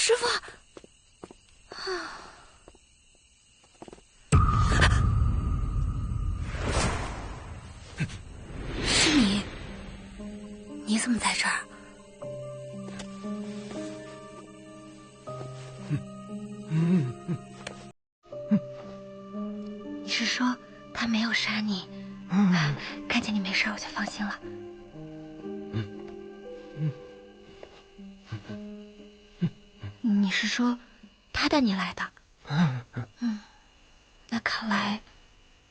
师傅，是你？你怎么在这儿？你是说他没有杀你？看见你没事，我就放心了。你是说他带你来的？那看来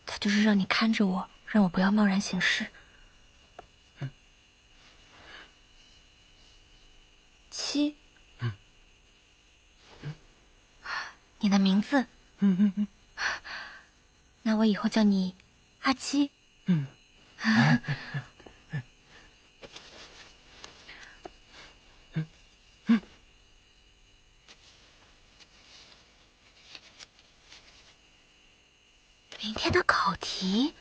他就是让你看着我，让我不要贸然行事。七，你的名字？那我以后叫你阿七。明天的考题，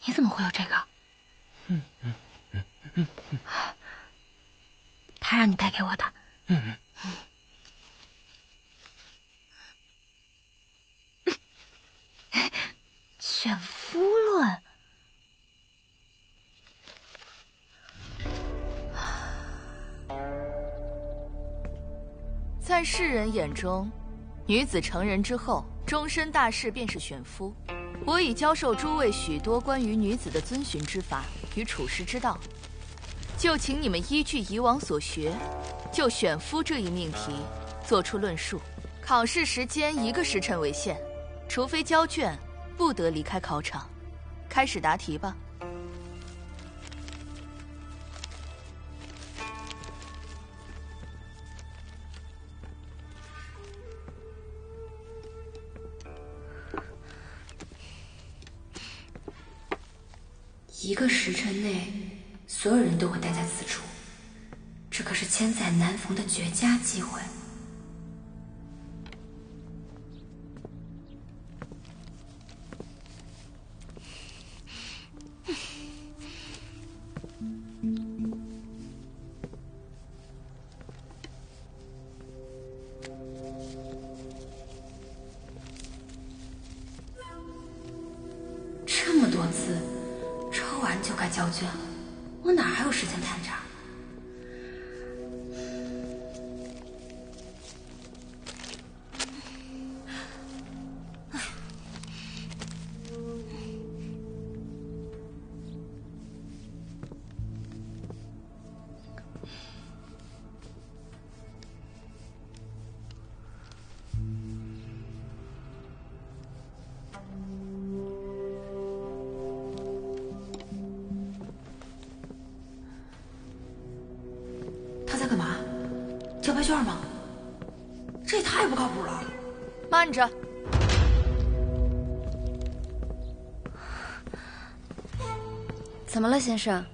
你怎么会有这个？他让你带给我的。选夫论。在世人眼中，女子成人之后，终身大事便是选夫。我已教授诸位许多关于女子的遵循之法与处世之道，就请你们依据以往所学，就选夫这一命题做出论述。考试时间1个时辰为限，除非交卷，不得离开考场。开始答题吧。1个时辰内，所有人都会待在此处，这可是千载难逢的绝佳机会。这么多字，抄完就该交卷了，我哪还有时间探查？他在干嘛？交白卷吗？这也太不靠谱了！慢着，怎么了，先生？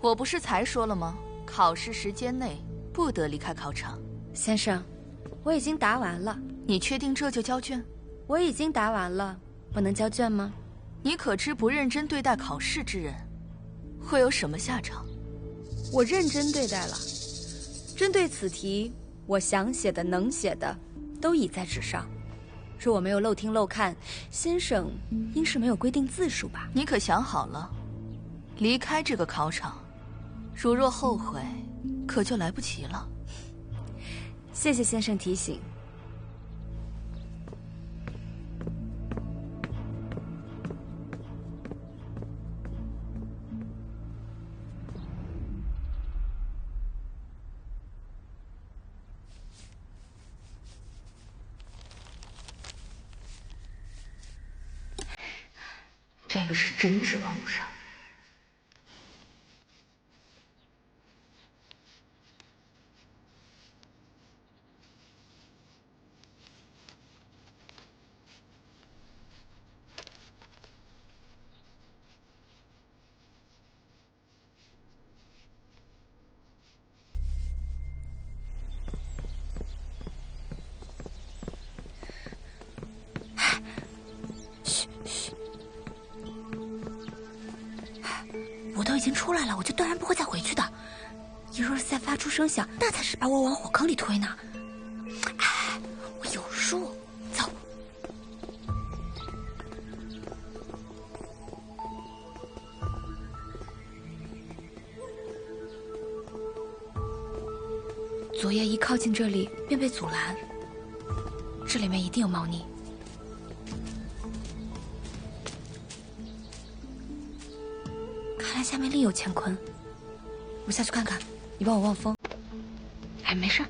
我不是才说了吗？考试时间内不得离开考场。先生，我已经答完了。你确定这就交卷？我已经答完了，不能交卷吗？你可知不认真对待考试之人，会有什么下场？我认真对待了。针对此题，我想写的、能写的，都已在纸上。若我没有漏听漏看，先生应是没有规定字数吧？你可想好了，离开这个考场，如若后悔，可就来不及了。谢谢先生提醒。这个是真指望不上。我都已经出来了，我就断然不会再回去的。你若是再发出声响，那才是把我往火坑里推呢。昨夜一靠近这里便被阻拦，这里面一定有猫腻。看来下面另有乾坤，我下去看看，你帮我望风。哎，没事儿。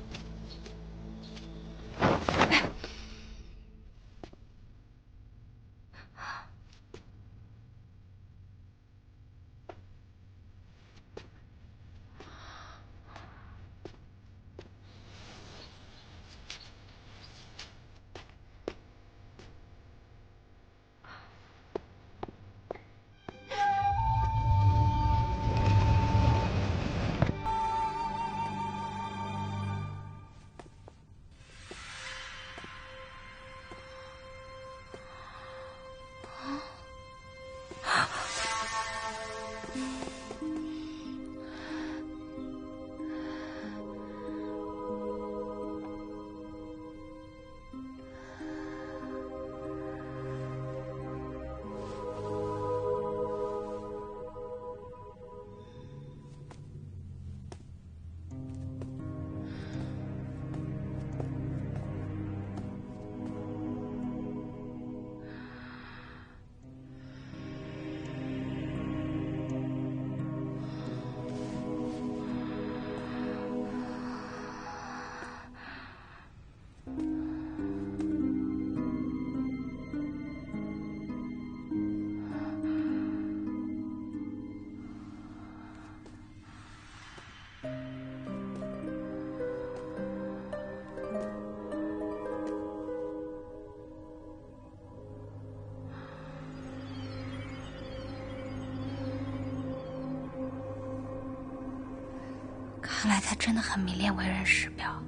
看来他真的很迷恋为人师表。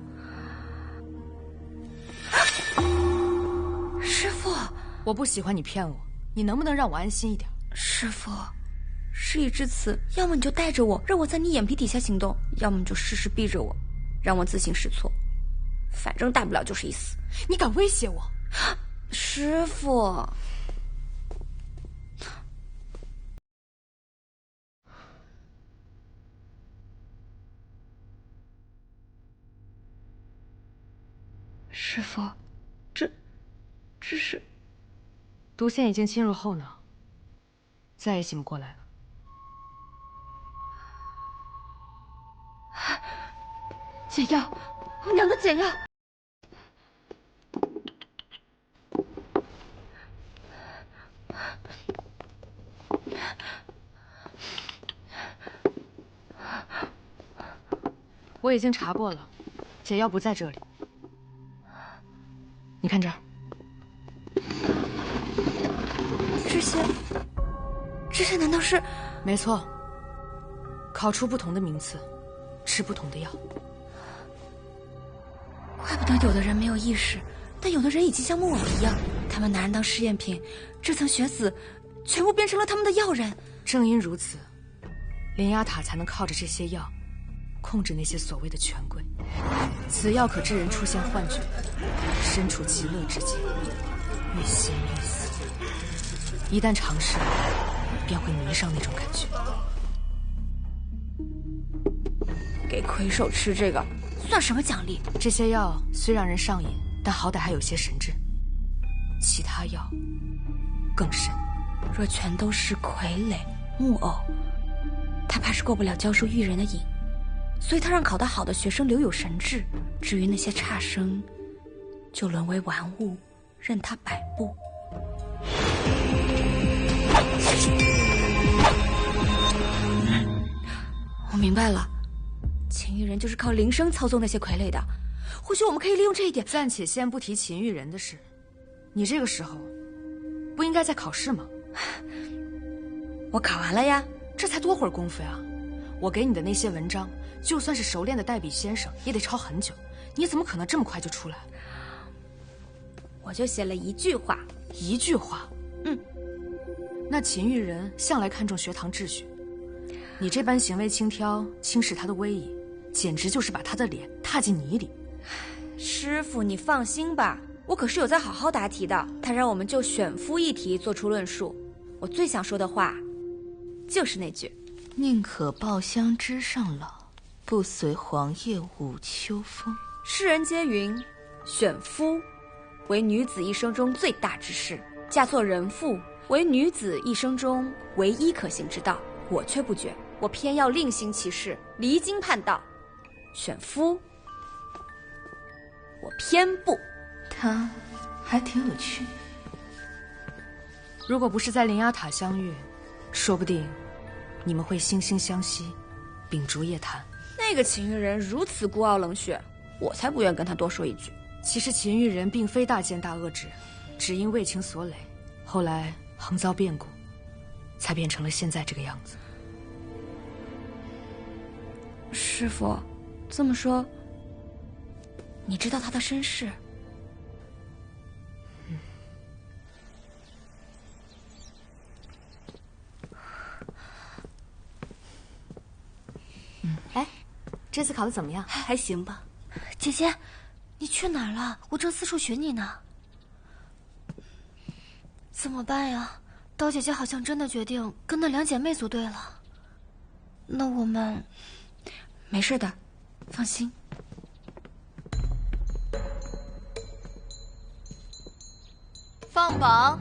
师父，我不喜欢你骗我，你能不能让我安心一点？师父，事已至此，要么你就带着我，让我在你眼皮底下行动；要么你就事事逼着我，让我自行试错。反正大不了就是一死。你敢威胁我？师父。师父，这是……毒腺已经侵入后脑，再也醒不过来了。解药，2个解药。我已经查过了，解药不在这里。你看这儿，这些难道是？没错，考出不同的名次，吃不同的药。怪不得有的人没有意识，但有的人已经像木偶一样，他们拿人当试验品，这层血子全部变成了他们的药人。正因如此，灵牙塔才能靠着这些药控制那些所谓的权贵。此药可致人出现幻觉，身处极乐之境，欲仙欲死。一旦尝试，便会迷上那种感觉。给魁首吃这个，算什么奖励？这些药虽让人上瘾，但好歹还有些神智。其他药更甚。若全都是傀儡木偶，他怕是过不了教授育人的瘾，所以他让考得好的学生留有神智，至于那些差生，就沦为玩物，任他摆布。我明白了，秦玉人就是靠铃声操纵那些傀儡的。或许我们可以利用这一点。暂且先不提秦玉人的事，你这个时候不应该在考试吗？我考完了呀。这才多会儿功夫呀！我给你的那些文章，就算是熟练的代笔先生，也得抄很久。你怎么可能这么快就出来？我就写了1句话。1句话？嗯。那秦玉人向来看重学堂秩序，你这般行为轻佻，轻视他的威仪，简直就是把他的脸踏进泥里。师父，你放心吧，我可是有在好好答题的。他让我们就选夫一题做出论述，我最想说的话就是那句：宁可抱香枝上老，不随黄叶舞秋风。世人皆云，选夫为女子一生中最大之事，嫁作人妇为女子一生中唯一可行之道。我却不觉，我偏要另行其事，离经叛道。选夫，我偏不。他还挺有趣。如果不是在灵牙塔相遇，说不定你们会惺惺相惜，秉烛夜谈。那个秦玉人如此孤傲冷血，我才不愿跟他多说一句。其实秦玉人并非大奸大恶之人，只因为情所累，后来横遭变故，才变成了现在这个样子。师父，这么说，你知道他的身世？哎，这次考得怎么样？还行吧。姐姐，你去哪儿了？我正四处寻你呢。怎么办呀？刀姐姐好像真的决定跟那两姐妹组队了。那我们……没事的，放心。放榜。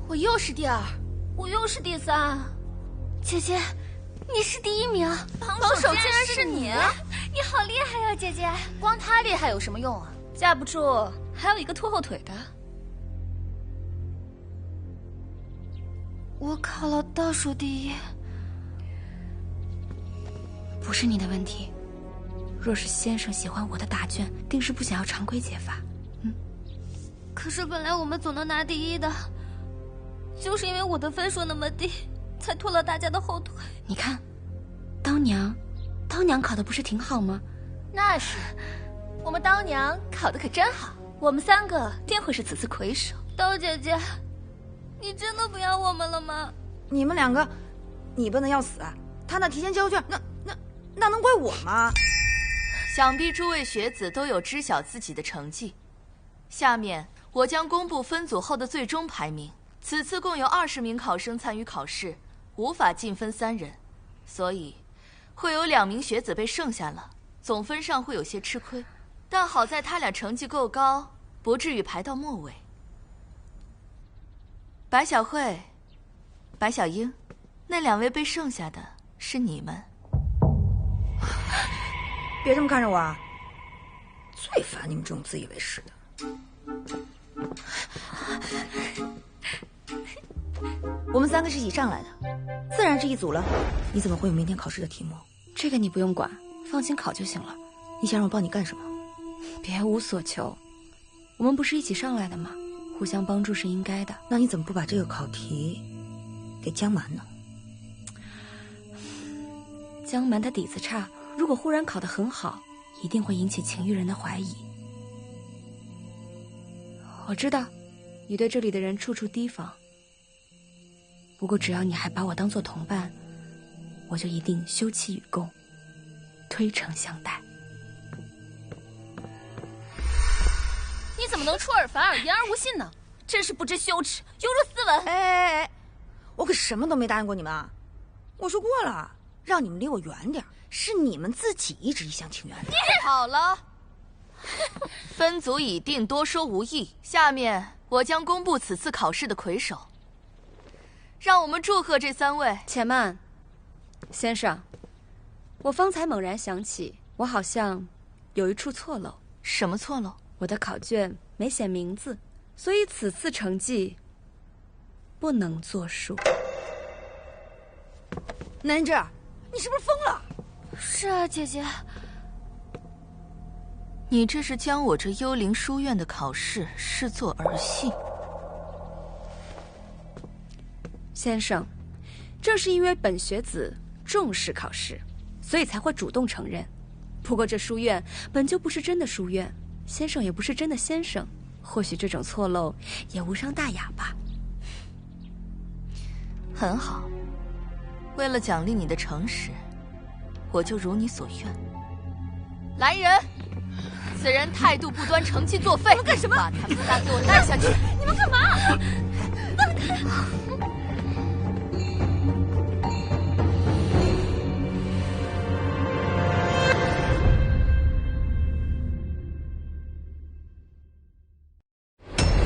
我又是第2，我又是第3。姐姐，你是第1名，榜首竟然是你！你好厉害呀，姐姐！光他厉害有什么用啊？架不住还有一个拖后腿的。我考了倒数第1。不是你的问题。若是先生喜欢我的答卷，定是不想要常规解法。可是本来我们总能拿第1的。就是因为我的分数那么低，才拖了大家的后腿。你看，刀娘考的不是挺好吗？那是，我们刀娘考的可真好，我们3个定会是此次魁首。刀姐姐，你真的不要我们了吗？你们2个，你笨的要死，他那提前交卷，那能怪我吗？想必诸位学子都有知晓自己的成绩。下面我将公布分组后的最终排名。此次共有20名考生参与考试，无法进分3人，所以会有2名学子被剩下了，总分上会有些吃亏。但好在他俩成绩够高，不至于排到末尾。白小慧、白小英，那2位被剩下的是你们。别这么看着我啊！最烦你们这种自以为是的。我们3个是一起上来的，自然是一组了。你怎么会有明天考试的题目？这个你不用管，放心考就行了。你想让我帮你干什么？别无所求，我们不是一起上来的吗？互相帮助是应该的。那你怎么不把这个考题给江蛮呢？江蛮他底子差，如果忽然考得很好，一定会引起秦玉人的怀疑。我知道，你对这里的人处处提防。不过只要你还把我当作同伴，我就一定休戚与共，推诚相待。你怎么能出尔反尔，言而无信呢？真是不知羞耻，犹如斯文！哎，我可什么都没答应过你们啊！我说过了，让你们离我远点，是你们自己一直一厢情愿的。好了，分组已定，多说无益。下面我将公布此次考试的魁首。让我们祝贺这3位。且慢，先生，我方才猛然想起，我好像有一处错漏。什么错漏？我的考卷没写名字，所以此次成绩不能作数。南芝，你是不是疯了？是啊，姐姐。你这是将我这幽灵书院的考试视作儿戏。先生，正是因为本学子重视考试，所以才会主动承认。不过这书院本就不是真的书院，先生也不是真的先生，或许这种错漏也无伤大雅吧。很好，为了奖励你的诚实，我就如你所愿。来人，此人态度不端，成绩作废。你们干什么？把他们仨给我带下去！你们干嘛？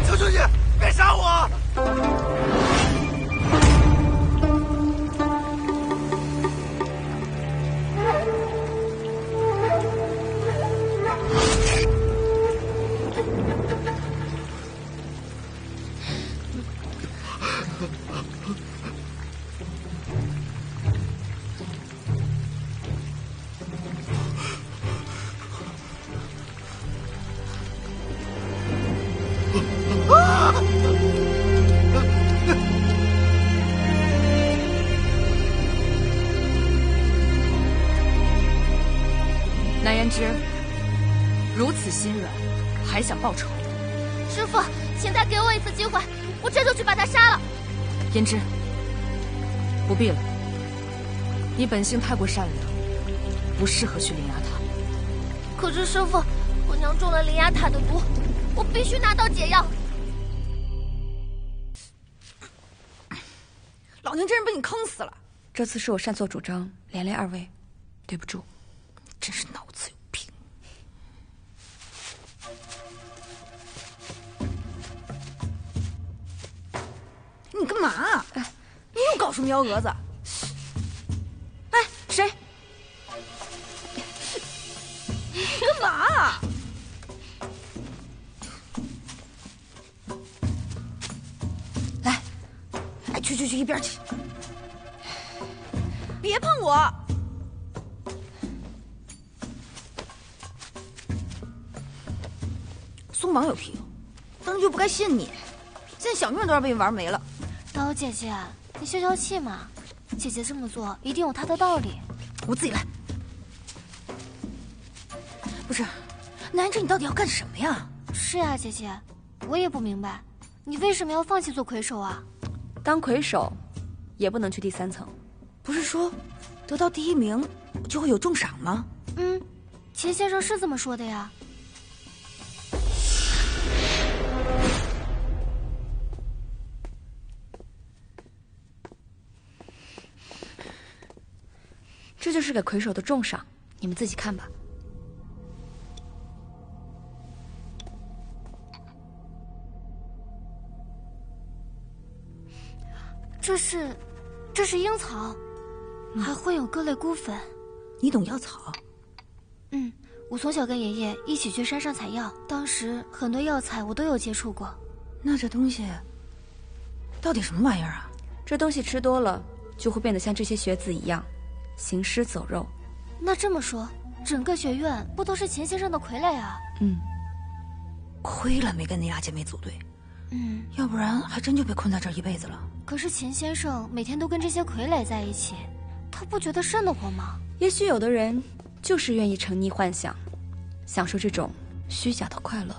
求求你，别杀我！南言之，如此心软，还想报仇？师傅，请再给我一次机会，我这就去把他杀了。言之，不必了。你本性太过善良，不适合去灵牙塔。可是师傅，我娘中了灵牙塔的毒，我必须拿到解药。老娘真是被你坑死了！这次是我擅作主张，连累二位，对不住。真是脑子有病！你干嘛？你又搞什么幺蛾子？哎，谁？干嘛？来，哎，去一边去！别碰我！松绑有屁用，当初就不该信你。现在小命都要被你玩没了。刀姐姐，你消消气嘛。姐姐这么做一定有她的道理。我自己来。不是，南之，你到底要干什么呀？是呀，姐姐，我也不明白，你为什么要放弃做魁首啊？当魁首，也不能去第3层。不是说得到第1名就会有重赏吗？钱先生是这么说的呀。这就是给魁首的重赏，你们自己看吧。这是樱草，还会有各类菇粉。你懂药草？我从小跟爷爷一起去山上采药，当时很多药材我都有接触过。那这东西到底什么玩意儿啊？这东西吃多了，就会变得像这些学子一样，行尸走肉。那这么说，整个学院不都是钱先生的傀儡啊？亏了没跟那俩姐妹组队，要不然还真就被困在这儿一辈子了。可是钱先生每天都跟这些傀儡在一起，他不觉得瘆得慌吗？也许有的人就是愿意沉溺幻想，享受这种虚假的快乐。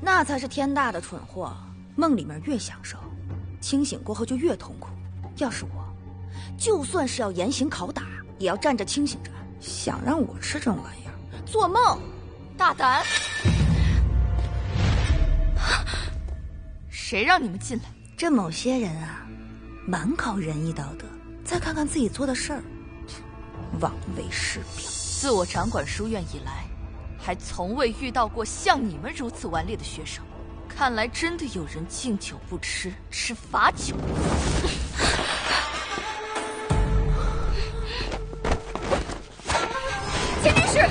那才是天大的蠢货！梦里面越享受，清醒过后就越痛苦。要是我，就算是要严刑拷打，也要站着清醒着。想让我吃这种玩意儿，做梦！大胆！谁让你们进来？这某些人啊，蛮靠仁义道德，再看看自己做的事儿，枉为师表。自我掌管书院以来，还从未遇到过像你们如此顽劣的学生。看来真的有人敬酒不吃，吃罚酒。秦女使，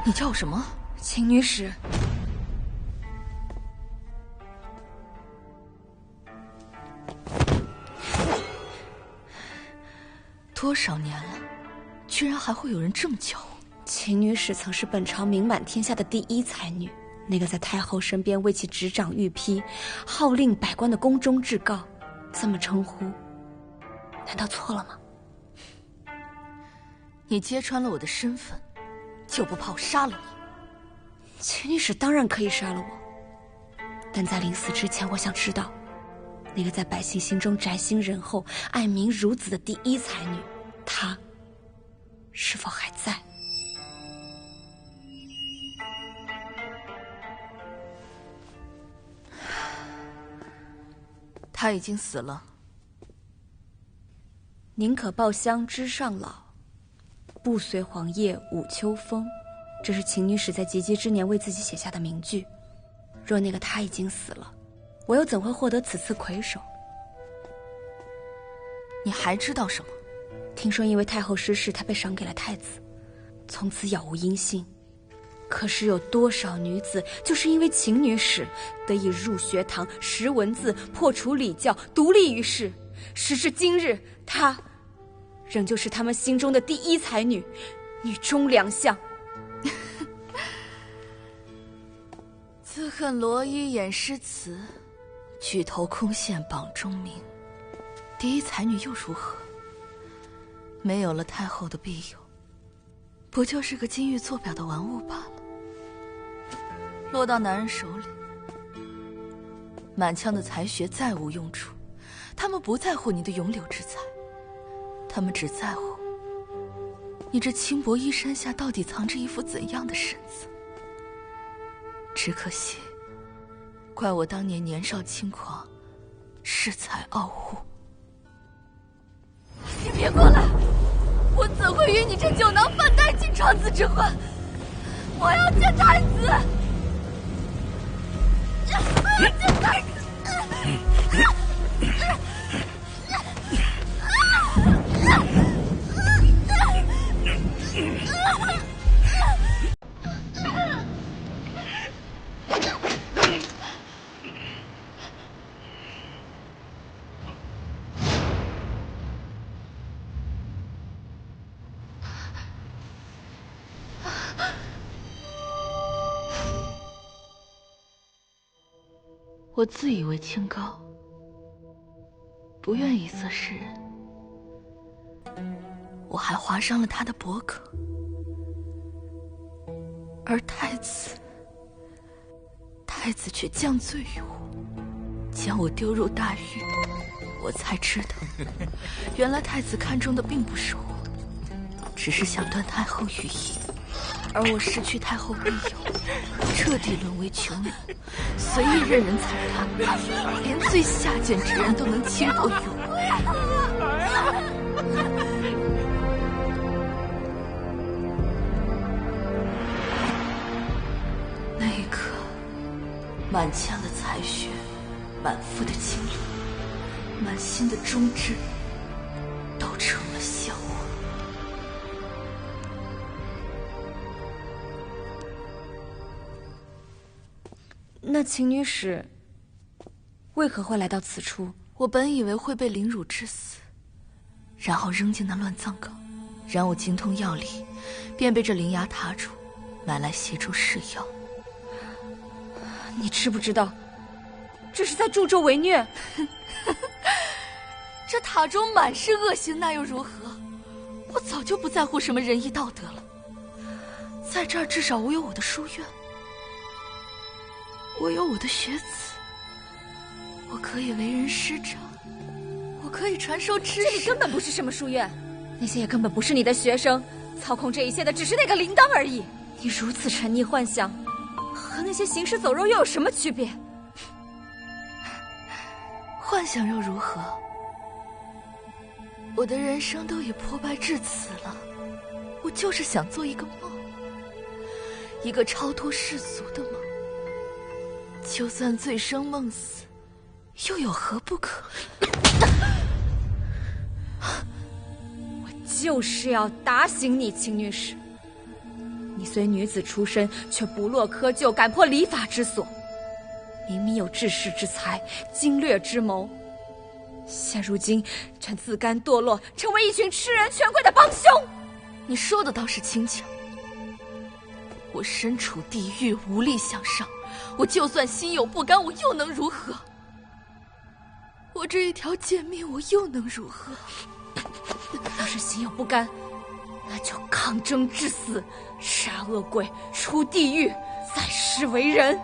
你叫什么？秦女使。多少年了，居然还会有人这么叫我？秦女使曾是本朝名满天下的第一才女，那个在太后身边为其执掌御批、号令百官的宫中至诰，这么称呼，难道错了吗？你揭穿了我的身份，就不怕我杀了你？秦女使当然可以杀了我，但在临死之前，我想知道，那个在百姓心中宅心仁厚、爱民如子的第一才女，她是否还在？他已经死了。宁可抱香枝上老，不随黄叶舞秋风。这是秦女使在及笄之年为自己写下的名句。若那个他已经死了，我又怎会获得此次魁首？你还知道什么？听说因为太后失势，他被赏给了太子，从此杳无音信。可是有多少女子就是因为秦女使得以入学堂、识文字、破除礼教、独立于世，时至今日，她仍旧是他们心中的第一才女，女中良相。自恨罗衣掩诗词，举头空羡榜中名。第一才女又如何？没有了太后的庇佑，不就是个金玉做表的玩物罢了？落到男人手里，满腔的才学再无用处。他们不在乎你的永柳之才，他们只在乎你这轻薄衣衫下到底藏着一副怎样的身子。只可惜，怪我当年年少轻狂，恃才傲物。你别过来！我怎会与你这酒囊饭袋进床子之婚？我要见太子！我要见太子！我自以为清高，不愿以色示人，我还划伤了他的脖颈，而太子却降罪于我，将我丢入大狱。我才知道，原来太子看中的并不是我，只是想断太后羽翼。而我失去太后庇佑，彻底沦为囚奴，随意任人踩踏，连最下贱之人都能轻薄于我。那一刻，满腔的才学，满腹的经历，满心的忠志，都成了笑话。那秦女使为何会来到此处？我本以为会被凌辱致死，然后扔进那乱葬岗，然我精通药理，便被这灵牙塔主买来协助试药。你知不知道，这是在助纣为虐？这塔中满是恶行，那又如何？我早就不在乎什么仁义道德了。在这儿，至少我有我的书院，我有我的学子，我可以为人师长，我可以传授知识。这里根本不是什么书院，那些也根本不是你的学生，操控这一切的只是那个铃铛而已。你如此沉溺幻想，和那些行尸走肉又有什么区别？幻想又如何？我的人生都已破败至此了，我就是想做一个梦，一个超脱世俗的梦。就算醉生梦死，又有何不可？我就是要打醒你，秦女使。你虽女子出身，却不落窠臼，敢破礼法之所。明明有治世之才，经略之谋，现如今却自甘堕落，成为一群吃人权贵的帮凶。你说的倒是轻巧。我身处地狱，无力向上。我就算心有不甘，我又能如何？我这一条贱命，我又能如何？要是心有不甘，那就抗争致死，杀恶鬼，出地狱，在世为人。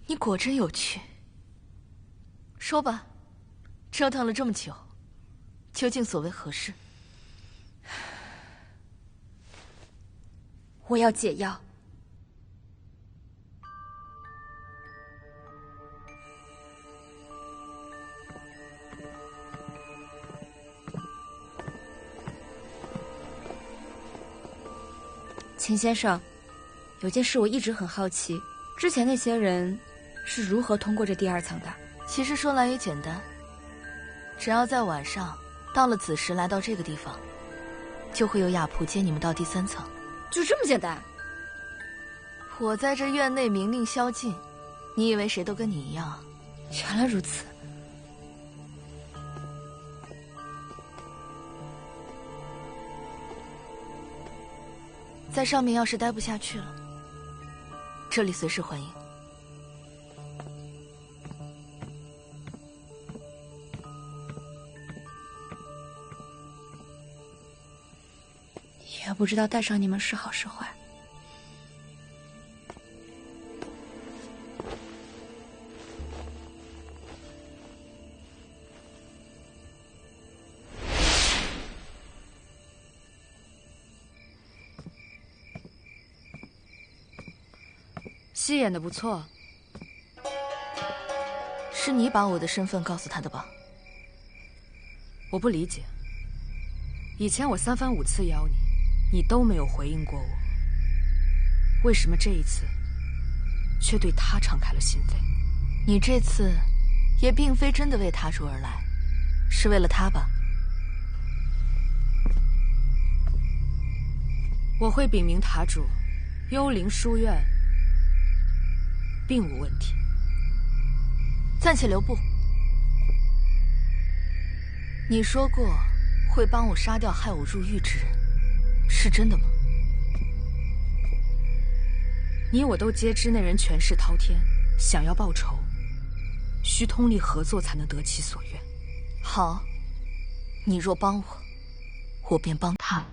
你果真有趣。说吧，折腾了这么久，究竟所为何事？我要解药。秦先生，有件事我一直很好奇，之前那些人是如何通过这第2层的？其实说来也简单，只要在晚上到了子时来到这个地方，就会有雅仆接你们到第3层。就这么简单？我在这院内明令宵禁，你以为谁都跟你一样啊？原来如此。在上面要是待不下去了，这里随时欢迎。也不知道带上你们是好是坏。戏演的不错，是你把我的身份告诉他的吧？我不理解，以前我3番5次邀你，你都没有回应过我，为什么这一次却对他敞开了心扉？你这次也并非真的为塔主而来，是为了他吧？我会禀明塔主，幽灵书院并无问题。暂且留步。你说过会帮我杀掉害我入狱之人，是真的吗？你我都皆知那人权势滔天，想要报仇，需通力合作才能得其所愿。好，你若帮我，我便帮他。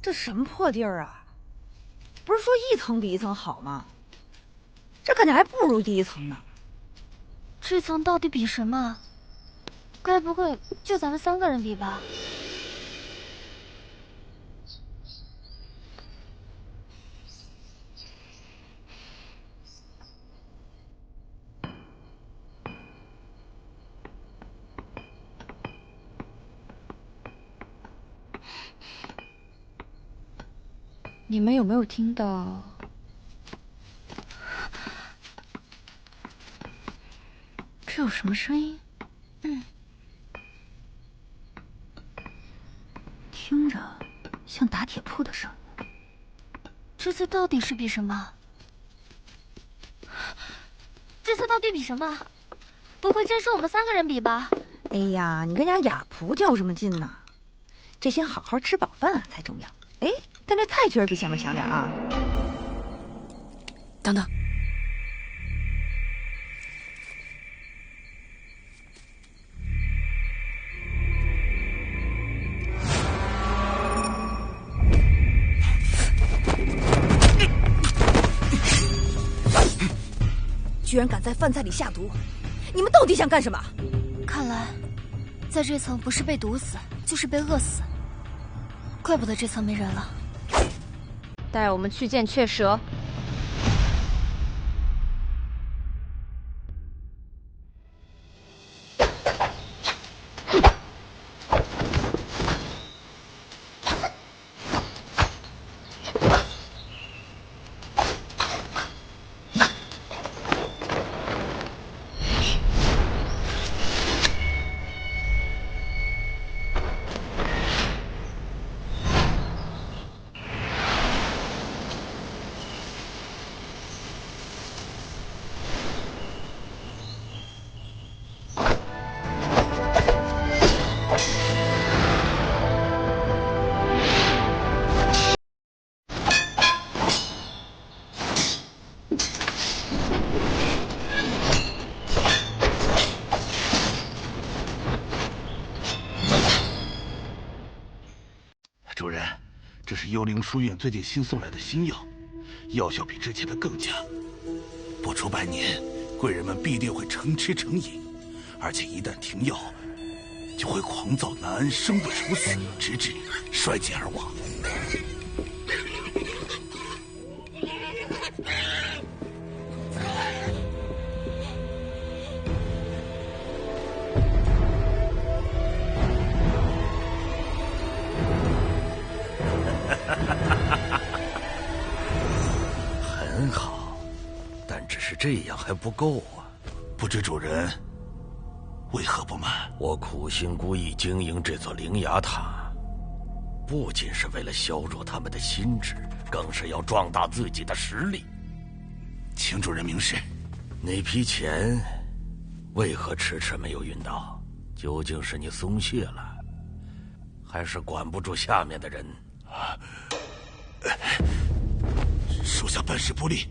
这什么破地儿啊！不是说1层比1层好吗？这感觉还不如第1层呢。这层到底比什么？该不会就咱们3个人比吧？你们有没有听到？这有什么声音？听着像打铁铺的声音。这次到底是比什么？这次到底比什么？不会真是我们3个人比吧？哎呀，你跟家雅仆较什么劲呢？这先好好吃饱饭才重要。哎，但这菜确实比前面强点啊。等等，居然敢在饭菜里下毒，你们到底想干什么？看来，在这层不是被毒死，就是被饿死。怪不得这层没人了。带我们去见雀蛇。这是幽灵书院最近新送来的新药，药效比之前的更佳。不出100年，贵人们必定会成吃成饮，而且一旦停药，就会狂躁难安，生不如死，直至衰竭而亡。很好，但只是这样还不够啊！不知主人为何不满？我苦心孤诣经营这座灵牙塔，不仅是为了削弱他们的心智，更是要壮大自己的实力。请主人明示，那批钱为何迟迟没有运到？究竟是你松懈了，还是管不住下面的人？属下办事不力，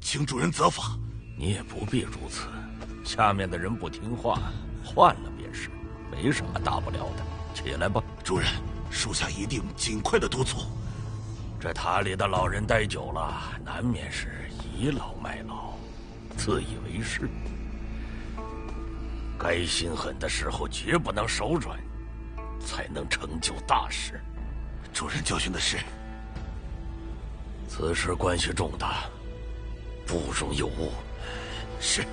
请主人责罚。你也不必如此，下面的人不听话，换了便是，没什么大不了的。起来吧，主人，属下一定尽快的督促。这塔里的老人待久了，难免是倚老卖老，自以为是。该心狠的时候绝不能手软，才能成就大事。主人教训的是，此事关系重大，不容有误。是。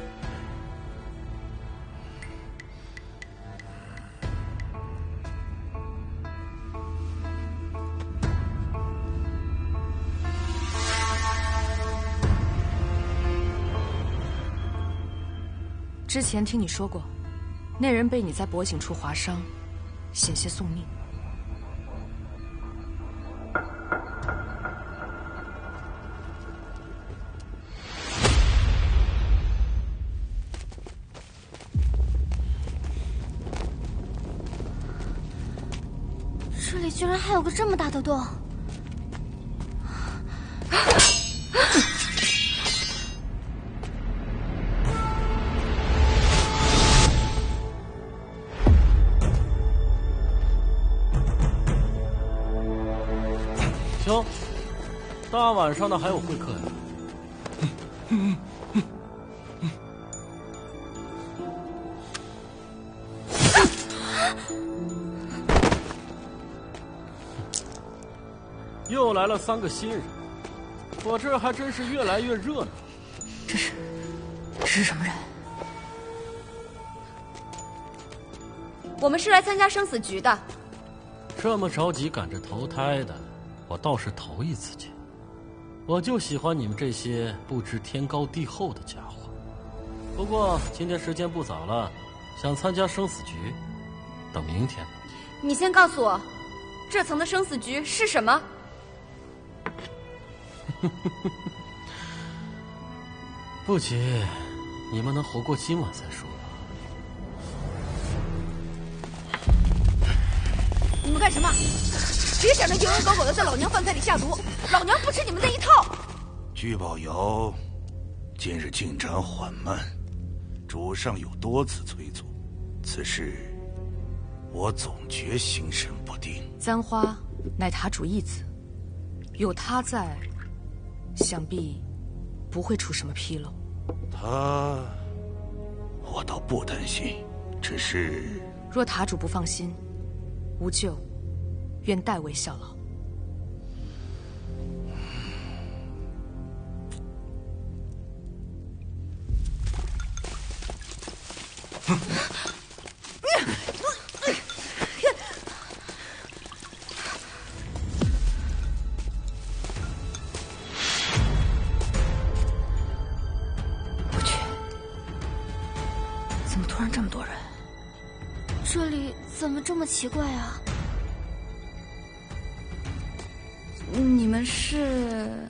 之前听你说过，那人被你在脖颈处划伤，险些送命。这里居然还有个这么大的洞！行，大晚上的还有会客呀？又来了3个新人，我这还真是越来越热闹。这是什么人？我们是来参加生死局的。这么着急赶着投胎的，我倒是头一次见。我就喜欢你们这些不知天高地厚的家伙。不过今天时间不早了，想参加生死局，等明天吧。你先告诉我，这层的生死局是什么？不急，你们能活过今晚再说吧。你们干什么？别想着蝇营狗苟的在老娘饭菜里下毒，老娘不吃你们那一套。聚宝窑近日进展缓慢，主上有多次催促，此事我总觉心神不定。簪花乃塔主义子，有他在，想必不会出什么纰漏。他，我倒不担心，只是若塔主不放心，无咎，愿代为效劳。我去，怎么突然这么多人？这里怎么这么奇怪啊？你们是？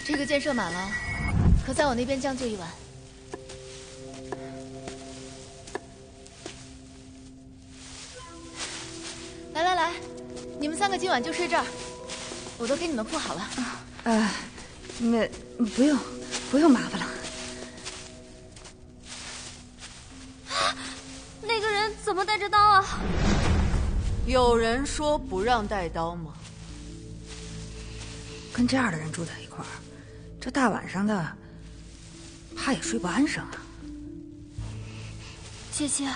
这个箭射满了，可在我那边将就一晚。来，你们3个个今晚就睡这儿，我都给你们铺好了。不用麻烦了。那个人怎么带着刀啊？有人说不让带刀吗？跟这样的人住在一块儿，这大晚上的，怕也睡不安生啊。姐姐，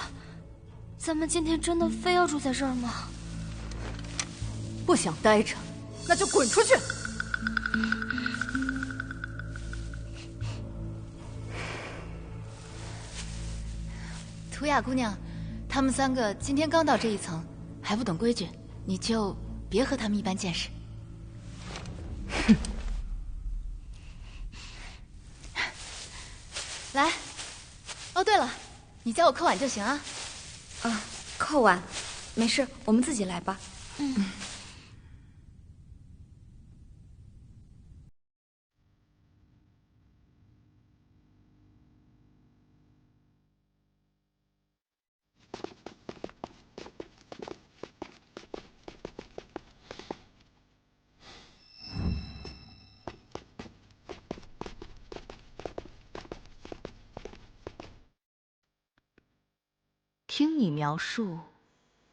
咱们今天真的非要住在这儿吗？不想待着，那就滚出去！图雅姑娘，他们3个今天刚到这一层，还不懂规矩，你就别和他们一般见识。来，哦对了，你教我扣碗就行啊。扣碗，没事，我们自己来吧。听你描述，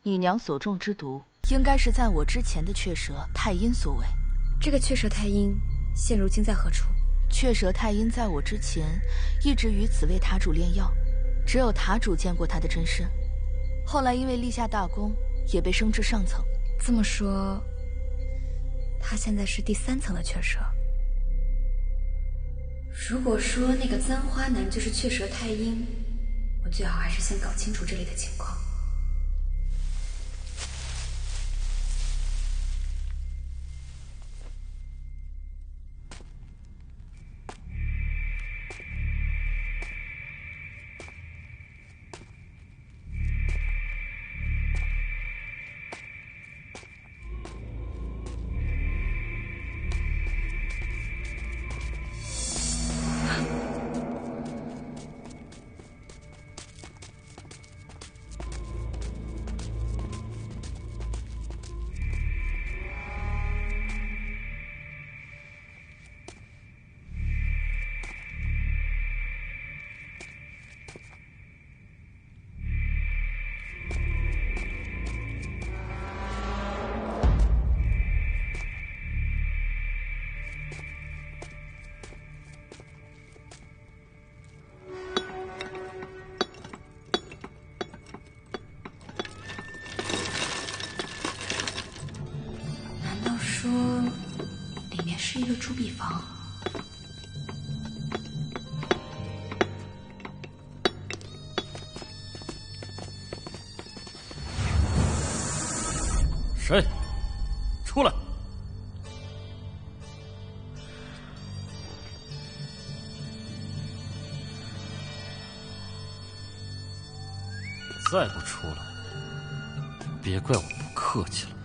你娘所中之毒，应该是在我之前的雀蛇太阴所为。这个雀蛇太阴现如今在何处？雀蛇太阴在我之前一直与此位塔主炼药，只有塔主见过他的真身。后来因为立下大功，也被升至上层。这么说，他现在是第3层的雀蛇。如果说那个簪花男就是雀蛇太阴，我最好还是先搞清楚这里的情况。说里面是一个铸币房。谁？出来！再不出来，别怪我不客气了。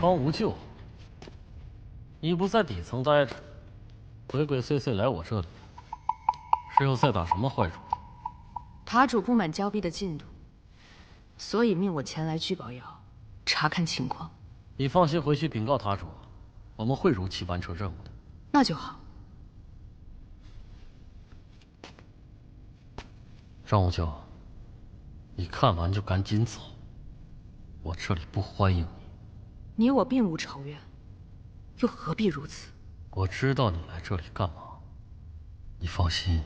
康无咎，你不在底层待着，鬼鬼祟祟来我这里，是要再打什么坏主意？塔主不满交臂的进度，所以命我前来聚宝窑查看情况。你放心回去禀告塔主，我们会如期完成任务的。那就好。张无咎，你看完就赶紧走，我这里不欢迎你。你我并无仇怨，又何必如此？我知道你来这里干嘛。你放心，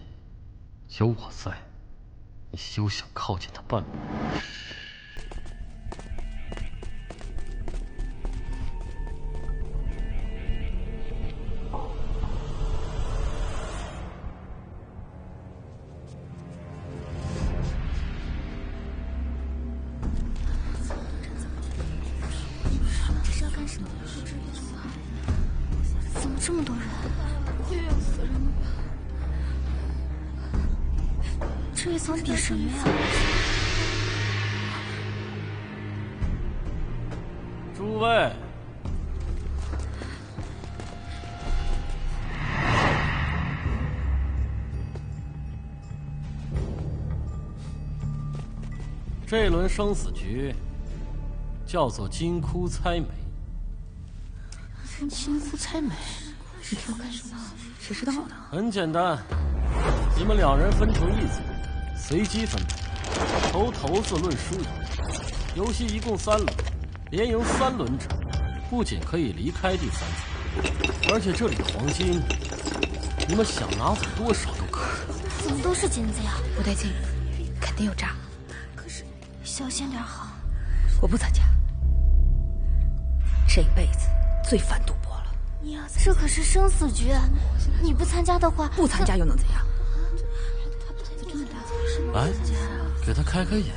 有我在，你休想靠近他半步。怎么这么多人？又要死人了吧？这一层比什么呀？诸位，这轮生死局叫做金窟猜谜。金窟猜谜，你听我干什么？谁知道呢？很简单，你们2人分成一组，随机分配，投骰子论输赢。游戏一共3轮，连赢3轮者，不仅可以离开第3组，而且这里的黄金，你们想拿走多少都可以。怎么都是金子呀？不对劲，肯定有诈。可是小心点好。我不参加，这辈子最烦赌博了。这可是生死局，你不参加的话，不参加又能怎样？来，给他开开眼。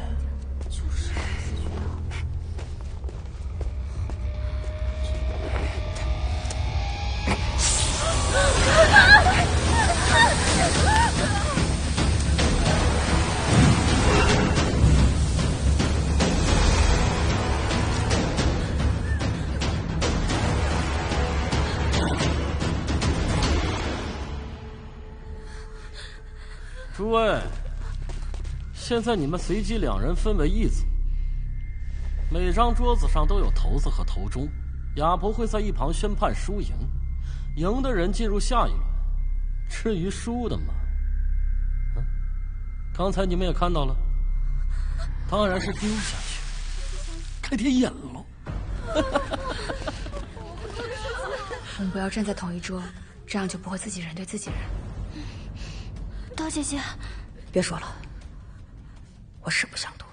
诸位，现在你们随机2人分为一组，每张桌子上都有骰子和骰盅，哑婆会在一旁宣判输赢，赢的人进入下一轮。至于输的嘛，刚才你们也看到了，当然是丢下去，开天眼喽。我们不要站在同一桌，这样就不会自己人对自己人。刀姐姐，别说了，我是不想赌，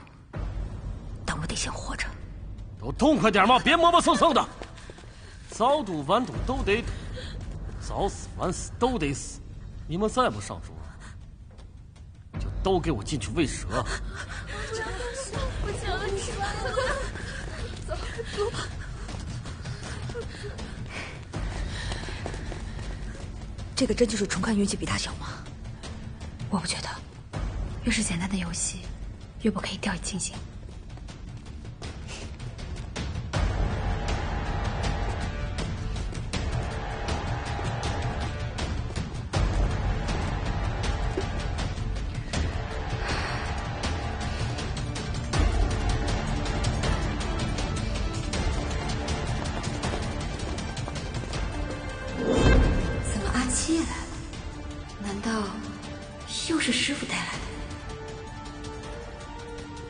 但我得先活着。都痛快点嘛，别磨磨蹭蹭的。早赌晚赌都得赌，早死晚死都得死。你们再不上桌，就都给我进去喂蛇。不行了，你走吧。这个真就是纯看运气比大小吗？我不觉得，越是简单的游戏，越不可以掉以轻心。怎么阿七也来了？难道又是师傅带来的？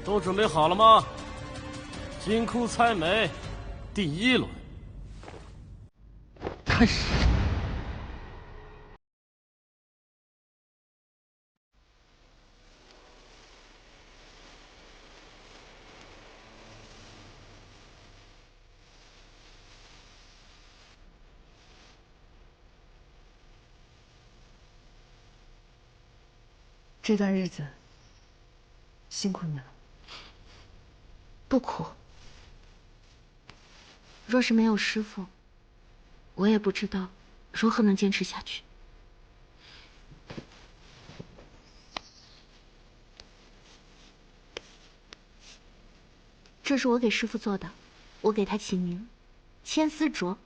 都准备好了吗？金窟猜谜，第1轮，开始。这段日子辛苦你了。不苦。若是没有师傅，我也不知道如何能坚持下去。这是我给师傅做的，我给他起名千丝镯。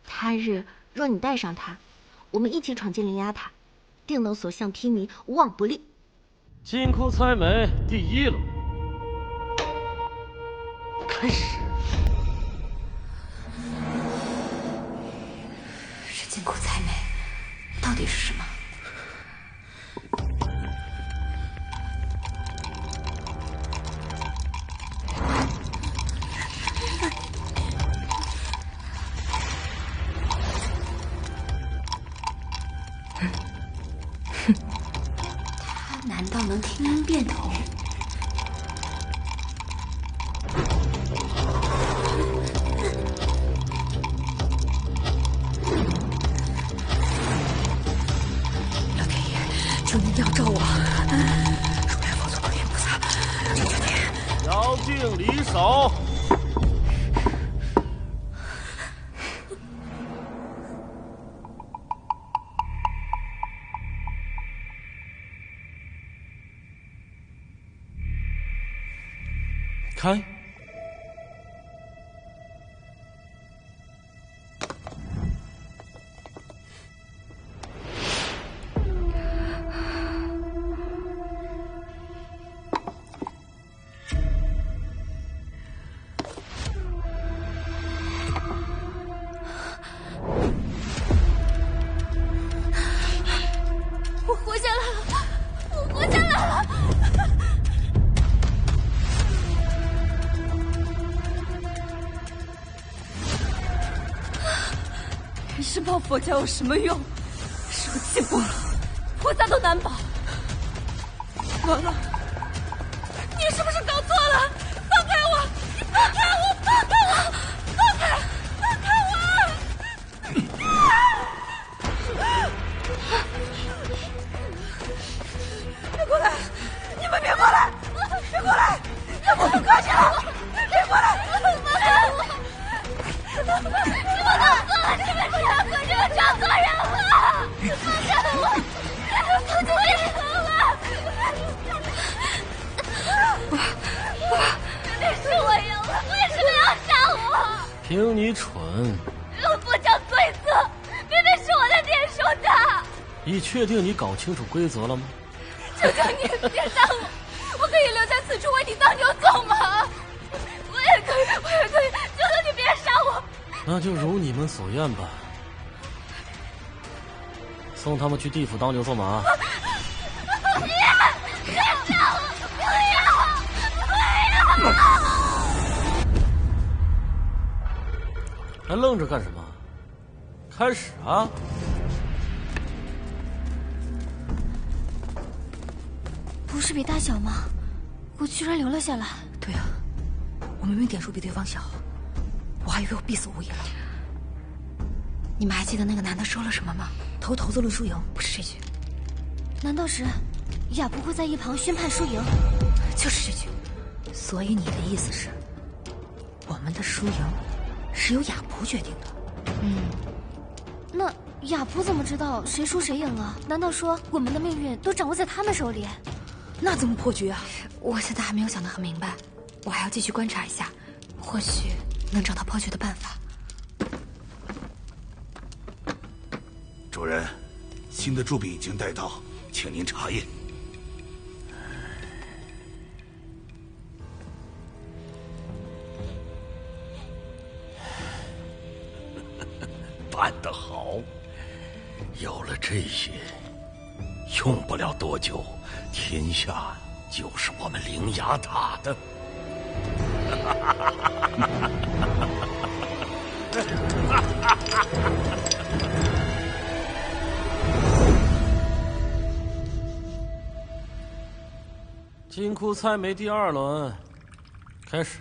他日若你带上它，我们一起闯进灵牙塔，定能所向披靡，无往不利。金窟猜谜，第1轮，开始。是金窟猜谜，到底是什么？他难道能听音辨头？老天爷，求您吊照我！如来佛祖、观音菩萨，求求您！摇定离手。开。我活下来了！我活下来了！人身抱佛脚有什么用？手气不了，菩萨都难保。完了，你是不是搞错了？放开我！放开我！放开我！放开！放开我！别过来！你们别过来！别过来！要不我快去了！别过来！放开我！你们搞错了！你们这样可就找错人了！放开我！放开我！明明是我赢了，为什么要杀我？凭你蠢！不讲规则，明明是我的店输的。你确定你搞清楚规则了吗？求求你别杀我！我可以留在此处为你当牛做马。我也可以，求求你别杀我！那就如你们所愿吧。送他们去地府当牛做马。不要！还愣着干什么？开始啊！不是比大小吗？我居然留了下来。对啊，我明明点数比对方小，我还以为我必死无疑了。你们还记得那个男的说了什么吗？投骰子论输赢，不是这句，难道是雅不会在一旁宣判输赢？就是这句。所以你的意思是，我们的输赢是由雅璞决定的？那雅璞怎么知道谁输谁赢啊？难道说我们的命运都掌握在他们手里？那怎么破局啊？我现在还没有想得很明白，我还要继续观察一下，或许能找到破局的办法。主人，新的铸币已经带到，请您查验。办得好！有了这些，用不了多久，天下就是我们灵牙塔的。金库猜谜第2轮，开始。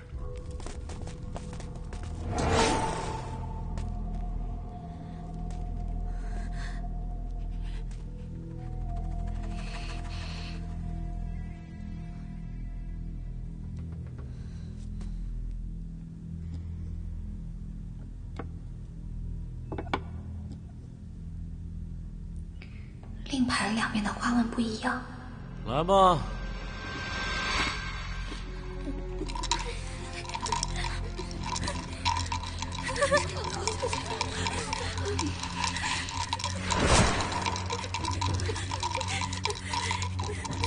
令牌两面的花纹不一样。来吧。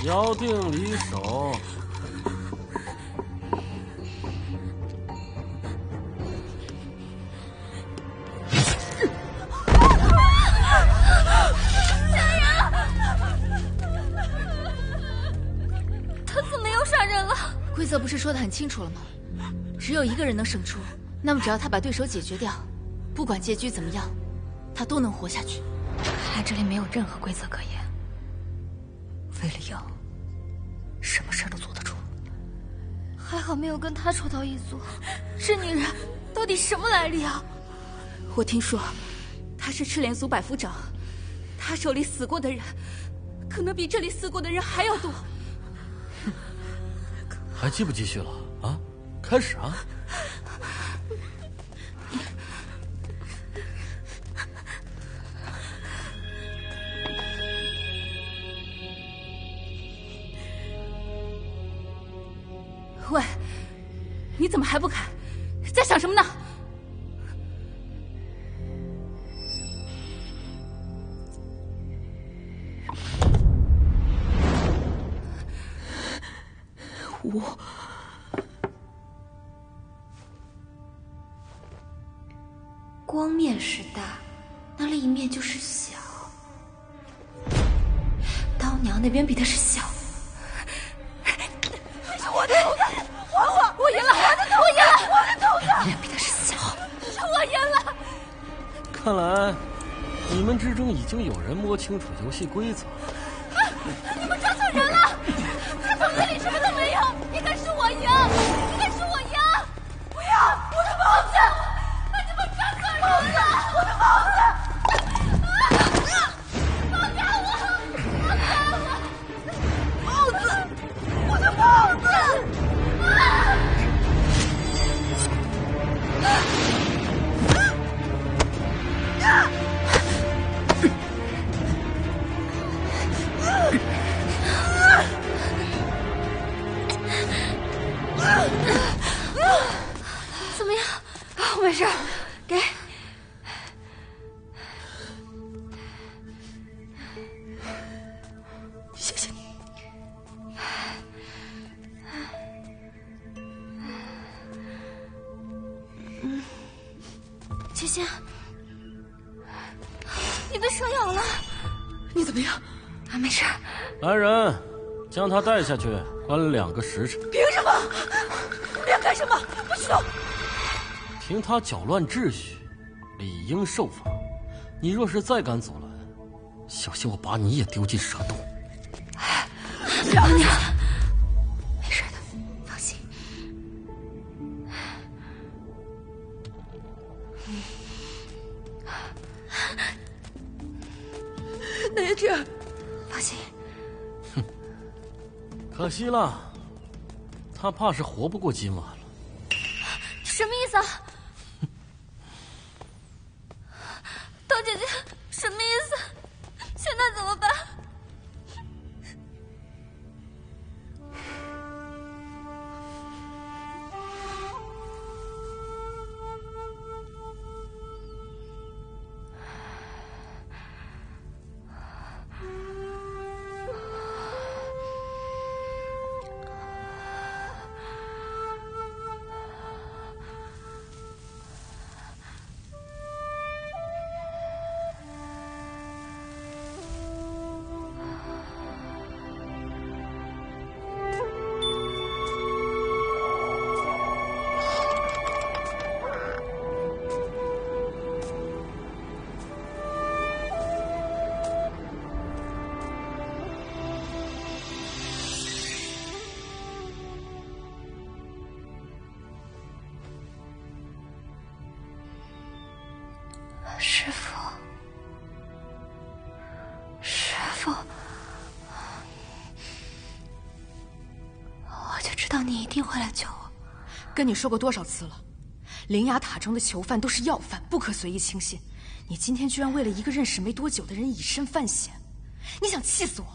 摇定离手。他怎么又杀人了？规则不是说得很清楚了吗？只有一个人能胜出，那么只要他把对手解决掉，不管结局怎么样，他都能活下去。看来这里没有任何规则可言。为了赢，什么事儿都做得出。还好没有跟他抽到一组。这女人到底什么来历啊？我听说，她是赤莲族百夫长，她手里死过的人，可能比这里死过的人还要多。还继不继续了啊？开始啊！喂，你怎么还不开？在想什么呢？光面是大，那另一面就是小。刀娘那边比的是小。这是我的头子，还我！我赢了！我赢了！我的头子！那比的是小。我赢了！看来，你们之中已经有人摸清楚游戏规则。你们抓错人了！他头子里什么都没有，应该是我赢，应该是我赢！不要！我的帽子！你们抓错人了！我的帽子！放开我！放开我！帽子！我的帽子！怎么样？我没事，给。谢谢你。芊芊，你被蛇咬了，你怎么样？啊，没事。来人，将他带下去，关2个时辰。凭什么？你要干什么？不许动！凭他搅乱秩序，理应受罚。你若是再敢阻拦，小心我把你也丢进蛇洞。娘娘，没事的，放心。那这，放心。可惜了，他怕是活不过今晚了。什么意思啊？刀姐姐，什么意思？现在怎么办？师父，师父，我就知道你一定会来救我。跟你说过多少次了，灵牙塔中的囚犯都是要犯，不可随意轻信。你今天居然为了一个认识没多久的人以身犯险，你想气死我？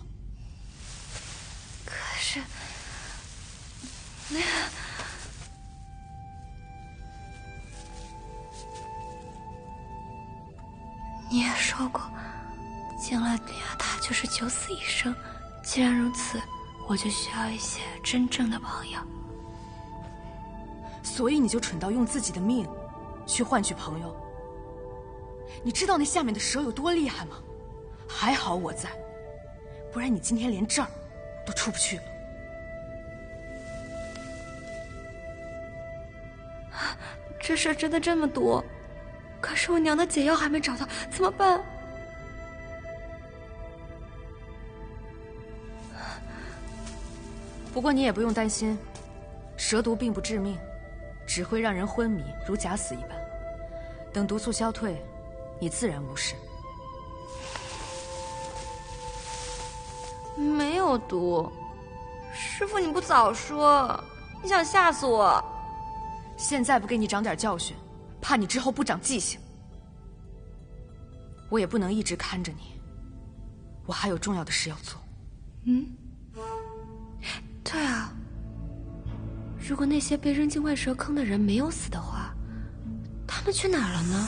可是，你也说过，进了灵牙塔就是九死一生。既然如此，我就需要一些真正的朋友。所以你就蠢到用自己的命去换取朋友。你知道那下面的蛇有多厉害吗？还好我在，不然你今天连这儿都出不去了。这事真的这么多？可是我娘的解药还没找到，怎么办？不过你也不用担心，蛇毒并不致命，只会让人昏迷，如假死一般。等毒素消退，你自然无事。没有毒，师父你不早说，你想吓死我？现在不给你长点教训，怕你之后不长记性。我也不能一直看着你，我还有重要的事要做。对啊，如果那些被扔进万蛇坑的人没有死的话，他们去哪儿了呢？